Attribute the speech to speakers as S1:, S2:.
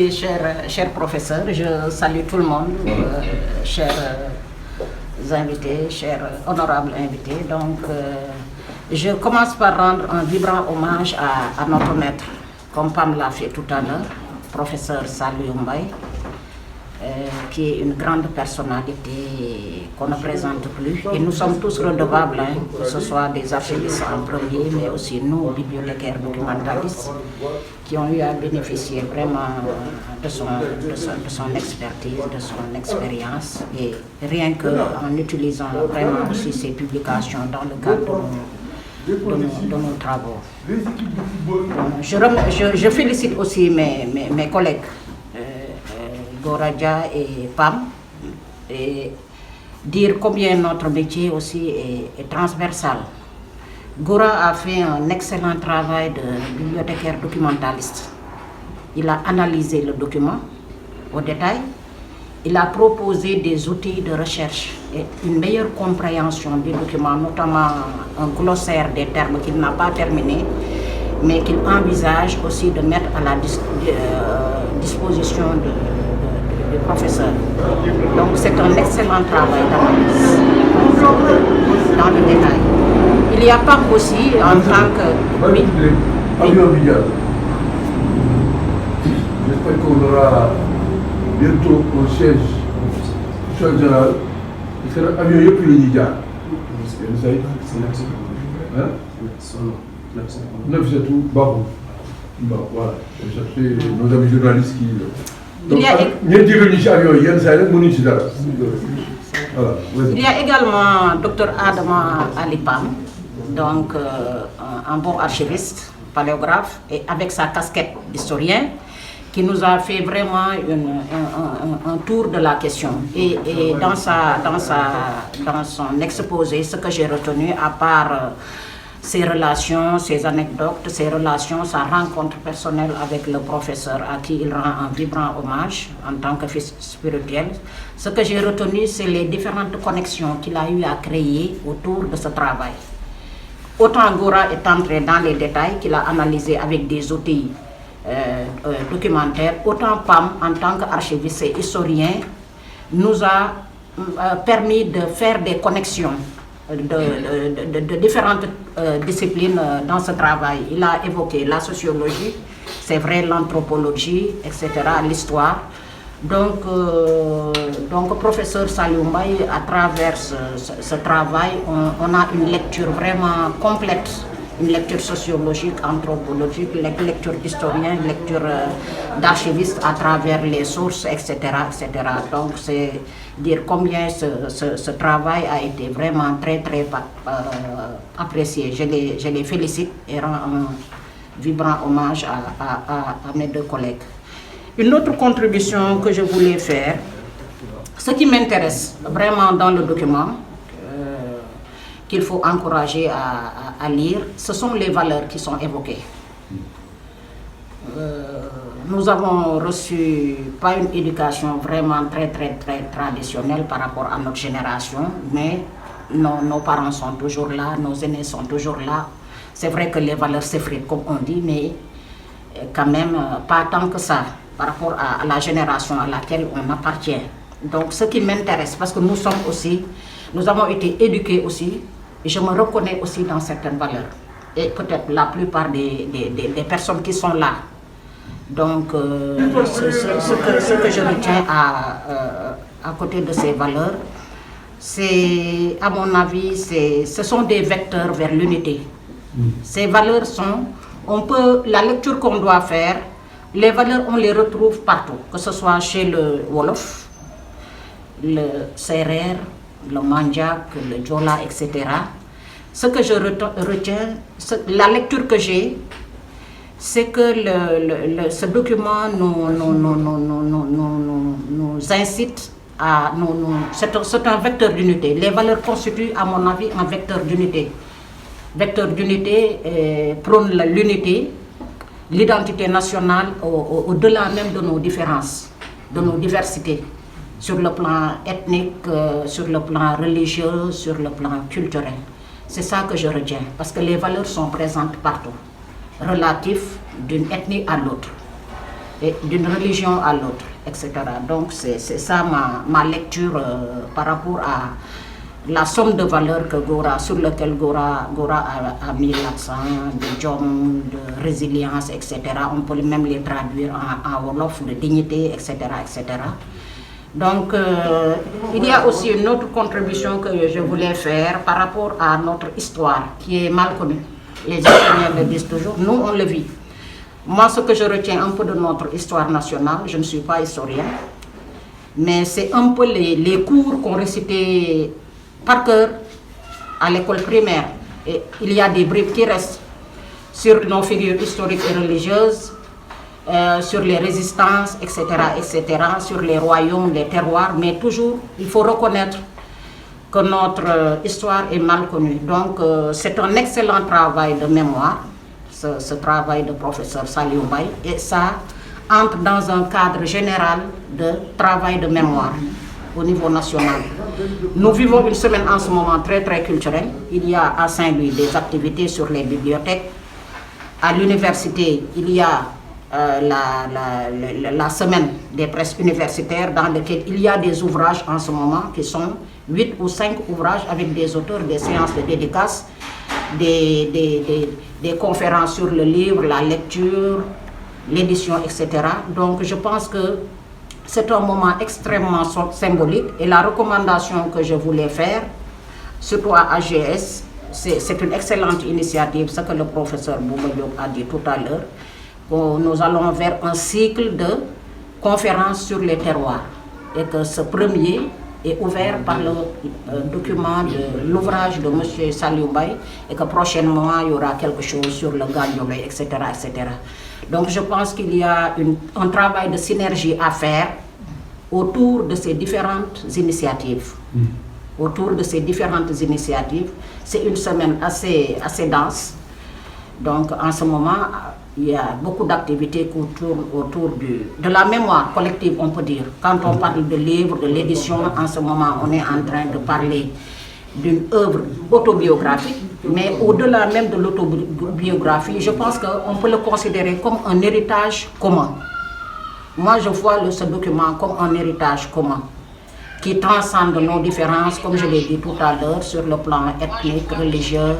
S1: Chers professeurs, je salue tout le monde, chers invités, chers honorables invités. Donc, je commence par rendre un vibrant hommage à notre maître, comme Pam l'a fait tout à l'heure, professeur Saliou Mbaye, qui est une grande personnalité qu'on ne présente plus. Et nous sommes tous redevables, que ce soit des archivistes en premier, mais aussi nous, bibliothécaires documentalistes, qui ont eu à bénéficier vraiment de son expertise, de son expérience. Et rien qu'en utilisant vraiment aussi ces publications dans le cadre de nos travaux. Je félicite aussi mes collègues, Goradja et Pam, et dire combien notre métier aussi est transversal. Gora a fait un excellent travail de bibliothécaire documentaliste. Il a analysé le document au détail, il a proposé des outils de recherche et une meilleure compréhension du document, notamment un glossaire des termes qu'il n'a pas terminé, mais qu'il envisage aussi de mettre à la disposition du professeur. Donc c'est un excellent travail d'analyse dans le détail. Il y a pas aussi en tant que... Oui.
S2: J'espère qu'on aura bientôt au siège général. Parce que l'avion est plus immédiat. C'est tout. Bon, voilà. C'est nos amis journalistes qui... Donc,
S1: il y a également Dr Adama Alipam, donc un bon archiviste, paléographe, et avec sa casquette d'historien, qui nous a fait vraiment un tour de la question. Et dans son exposé, ce que j'ai retenu, à part ses relations, ses anecdotes, ses relations, sa rencontre personnelle avec le professeur à qui il rend un vibrant hommage en tant que fils spirituel. Ce que j'ai retenu, c'est les différentes connexions qu'il a eu à créer autour de ce travail. Autant Gora est entré dans les détails, qu'il a analysé avec des outils documentaires, autant Pam, en tant qu'archiviste et historien, nous a permis de faire des connexions de différentes disciplines dans ce travail. Il a évoqué la sociologie, c'est vrai, l'anthropologie, etc., l'histoire. Donc, professeur Saliou Mbaye, à travers ce travail, on a une lecture vraiment complète, une lecture sociologique, anthropologique, lecture d'historien, lecture d'archiviste à travers les sources, etc., etc. Donc, c'est dire combien ce travail a été vraiment très apprécié. Je les félicite et rends un vibrant hommage à mes deux collègues. Une autre contribution que je voulais faire, ce qui m'intéresse vraiment dans le document, qu'il faut encourager à lire, ce sont les valeurs qui sont évoquées. Nous avons reçu pas une éducation vraiment très traditionnelle par rapport à notre génération, mais nos parents sont toujours là, nos aînés sont toujours là. C'est vrai que les valeurs s'effritent comme on dit, mais quand même pas tant que ça par rapport à la génération à laquelle on appartient. Donc ce qui m'intéresse, parce que nous avons été éduqués aussi, et je me reconnais aussi dans certaines valeurs. Et peut-être la plupart des personnes qui sont là. Donc, ce que je retiens à côté de ces valeurs, c'est, à mon avis, ce sont des vecteurs vers l'unité. Ces valeurs sont, la lecture qu'on doit faire, les valeurs, on les retrouve partout, que ce soit chez le Wolof, le Serer, le Mandjak, le Djola, etc. Ce que je retiens, la lecture que j'ai, c'est que ce document nous incite à... c'est un vecteur d'unité. Les valeurs constituent, à mon avis, un vecteur d'unité. Vecteur d'unité prône l'unité, l'identité nationale au-delà même de nos différences, de nos diversités, sur le plan ethnique, sur le plan religieux, sur le plan culturel. C'est ça que je retiens, parce que les valeurs sont présentes partout, relatives d'une ethnie à l'autre. et d'une religion à l'autre, etc. Donc c'est ça ma lecture par rapport à la somme de valeurs que sur laquelle Gora a mis l'accent, de jom, de résilience, etc. On peut même les traduire en wolof, de dignité, etc. etc. Donc, il y a aussi une autre contribution que je voulais faire par rapport à notre histoire, qui est mal connue. Les historiens le disent toujours, nous on le vit. Moi, ce que je retiens un peu de notre histoire nationale, je ne suis pas historien, mais c'est un peu les cours qu'on récitait par cœur à l'école primaire. Et il y a des bribes qui restent sur nos figures historiques et religieuses, sur les résistances, etc., sur les royaumes, les terroirs, mais toujours, il faut reconnaître que notre histoire est mal connue. Donc, c'est un excellent travail de mémoire, ce travail de professeur Saliou Mbaye, et ça entre dans un cadre général de travail de mémoire au niveau national. Nous vivons une semaine en ce moment très très culturelle. Il y a à Saint-Louis des activités sur les bibliothèques. À l'université, il y a la semaine des presses universitaires dans laquelle il y a des ouvrages en ce moment qui sont 8 ou 5 ouvrages avec des auteurs, des séances de dédicaces, des conférences sur le livre, la lecture, l'édition, etc. Donc je pense que c'est un moment extrêmement symbolique et la recommandation que je voulais faire, surtout à AGS, c'est une excellente initiative, ce que le professeur Bouba Diop a dit tout à l'heure. Nous allons vers un cycle de conférences sur les terroirs et que ce premier est ouvert par le document de l'ouvrage de M. Saliou Mbaye et que prochainement il y aura quelque chose sur le Gandiolé, etc., etc. Donc je pense qu'il y a un travail de synergie à faire autour de ces différentes initiatives. Autour de ces différentes initiatives, c'est une semaine assez dense. Donc en ce moment, il y a beaucoup d'activités qui tournent autour de la mémoire collective, on peut dire. Quand on parle de livres, de l'édition, en ce moment, on est en train de parler d'une œuvre autobiographique, mais au-delà même de l'autobiographie, je pense qu'on peut le considérer comme un héritage commun. Moi, je vois ce document comme un héritage commun qui transcende nos différences, comme je l'ai dit tout à l'heure, sur le plan ethnique, religieux,